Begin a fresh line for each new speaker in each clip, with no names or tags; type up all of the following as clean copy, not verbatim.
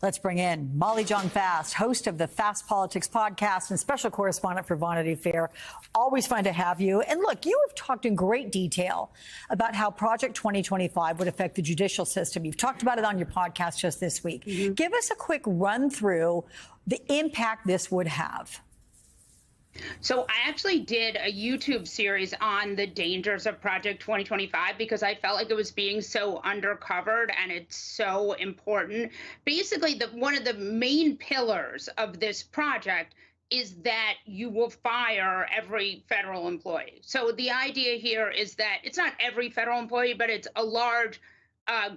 Let's bring in Molly Jong-Fast, host of the Fast Politics podcast and special correspondent for Vanity Fair. Always fun to have you. And look, you have talked in great detail about how Project 2025 would affect the judicial system. You've talked about it on your podcast just this week. Give us a quick run through the impact this would have.
So I actually did a YouTube series on the dangers of Project 2025 because I felt like it was being so undercovered and it's so important. Basically, one of the main pillars of this project is that you will fire every federal employee. So the idea here is that it's not every federal employee, but it's a large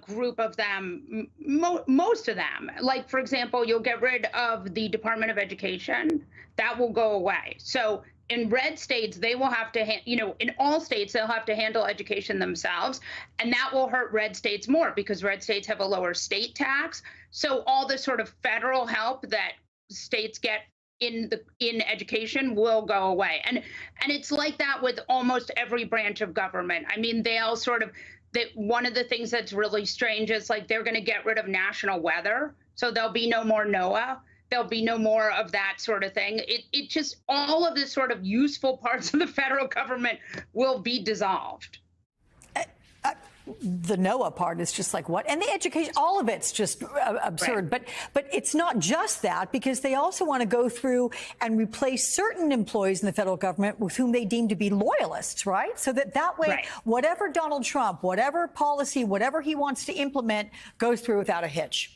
group of them, most of them. Like, for example, you'll get rid of the Department of Education. That will go away. So in red states, they will have to, in all states, they'll have to handle education themselves. And that will hurt red states more because red states have a lower state tax. So all the sort of federal help that states get in education will go away. And it's like that with almost every branch of government. I mean, they'll sort of, that one of the things that's really strange is like they're going to get rid of national weather. So there'll be no more NOAA. There'll be no more of that sort of thing. It just, all of the sort of useful parts of the federal government will be dissolved.
The NOAA part is just like what? And the education, all of it's just absurd.
Right.
But it's not just that, because they also want to go through and replace certain employees in the federal government with whom they deem to be loyalists, right? So that way,
right,
whatever Donald Trump, whatever policy, whatever he wants to implement goes through without a hitch.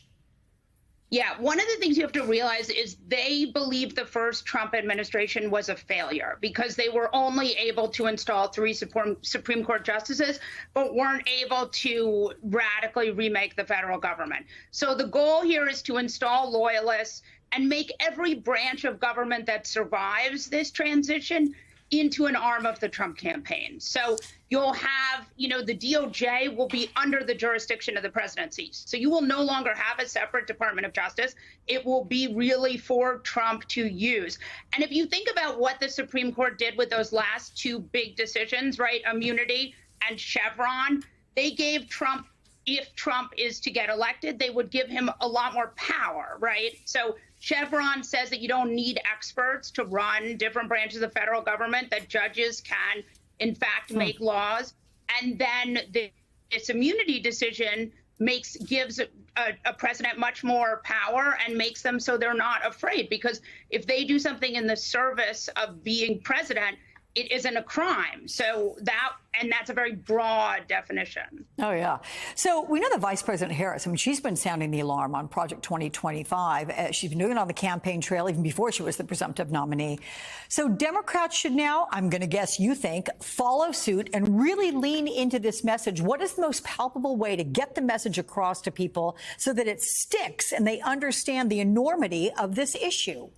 Yeah, one of the things you have to realize is they believe the first Trump administration was a failure because they were only able to install 3 Supreme Court justices, but weren't able to radically remake the federal government. So the goal here is to install loyalists and make every branch of government that survives this transition into an arm of the Trump campaign. So you'll have, the DOJ will be under the jurisdiction of the presidency. So you will no longer have a separate Department of Justice. It will be really for Trump to use. And if you think about what the Supreme Court did with those last 2 big decisions, right, immunity and Chevron, they gave Trump, if Trump is to get elected, they would give him a lot more power, right? So Chevron says that you don't need experts to run different branches of federal government, that judges can, in fact, make laws. And then this immunity decision gives a president much more power and makes them so they're not afraid. Because if they do something in the service of being president, it isn't a crime. So that's a very broad definition.
Oh, yeah. So we know that Vice President Harris, she's been sounding the alarm on Project 2025. She's been doing it on the campaign trail even before she was the presumptive nominee. So Democrats should now, I'm going to guess you think, follow suit and really lean into this message. What is the most palpable way to get the message across to people so that it sticks and they understand the enormity of this issue?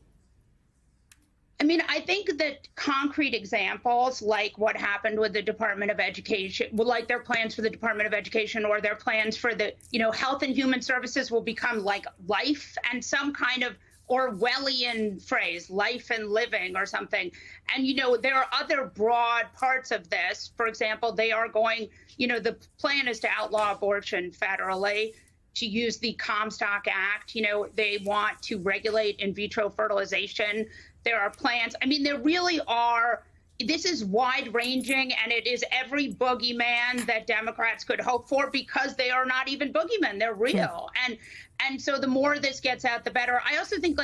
I mean, I think that concrete examples like what happened with the Department of Education, like their plans for the Department of Education or their plans for the, Health and Human Services will become like life and some kind of Orwellian phrase, life and living or something. And, there are other broad parts of this. For example, they are going, the plan is to outlaw abortion federally, to use the Comstock Act. They want to regulate in vitro fertilization. There are plans. I mean, there really are. This is wide ranging, and it is every boogeyman that Democrats could hope for because they are not even boogeymen. They're real. And so the more this gets out, the better. I also think,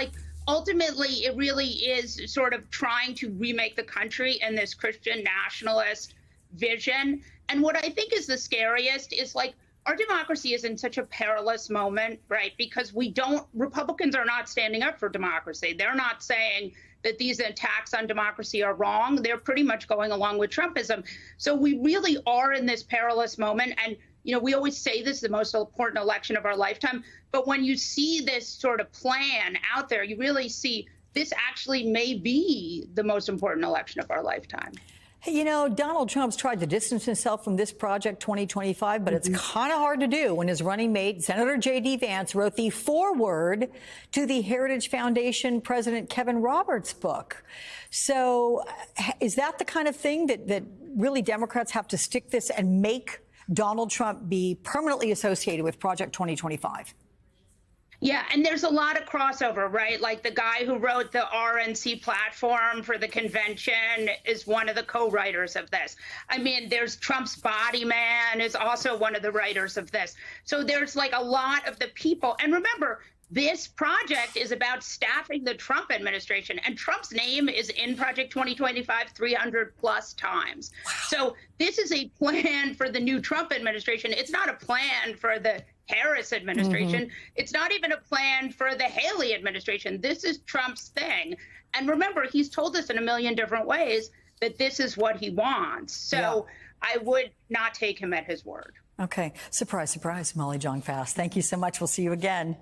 ultimately, it really is sort of trying to remake the country in this Christian nationalist vision. And what I think is the scariest is, our democracy is in such a perilous moment, right? Because Republicans are not standing up for democracy. They're not saying that these attacks on democracy are wrong. They're pretty much going along with Trumpism. So we really are in this perilous moment. And, we always say this is the most important election of our lifetime. But when you see this sort of plan out there, you really see this actually may be the most important election of our lifetime.
Hey, Donald Trump's tried to distance himself from this Project 2025, but it's kind of hard to do when his running mate, Senator J.D. Vance, wrote the foreword to the Heritage Foundation President Kevin Roberts' book. So is that the kind of thing that really Democrats have to stick this and make Donald Trump be permanently associated with Project 2025?
Yeah, and there's a lot of crossover, right? Like the guy who wrote the RNC platform for the convention is one of the co-writers of this. I mean, there's Trump's body man is also one of the writers of this. So there's like a lot of the people. And remember, this project is about staffing the Trump administration, and Trump's name is in Project 2025 300 plus times. Wow. So this is a plan for the new Trump administration. It's not a plan for the Harris administration. Mm-hmm. It's not even a plan for the Haley administration. This is Trump's thing. And remember, he's told us in a million different ways that this is what he wants. So I would not take him at his word.
Okay. Surprise, surprise, Molly Jong-Fast. Thank you so much. We'll see you again.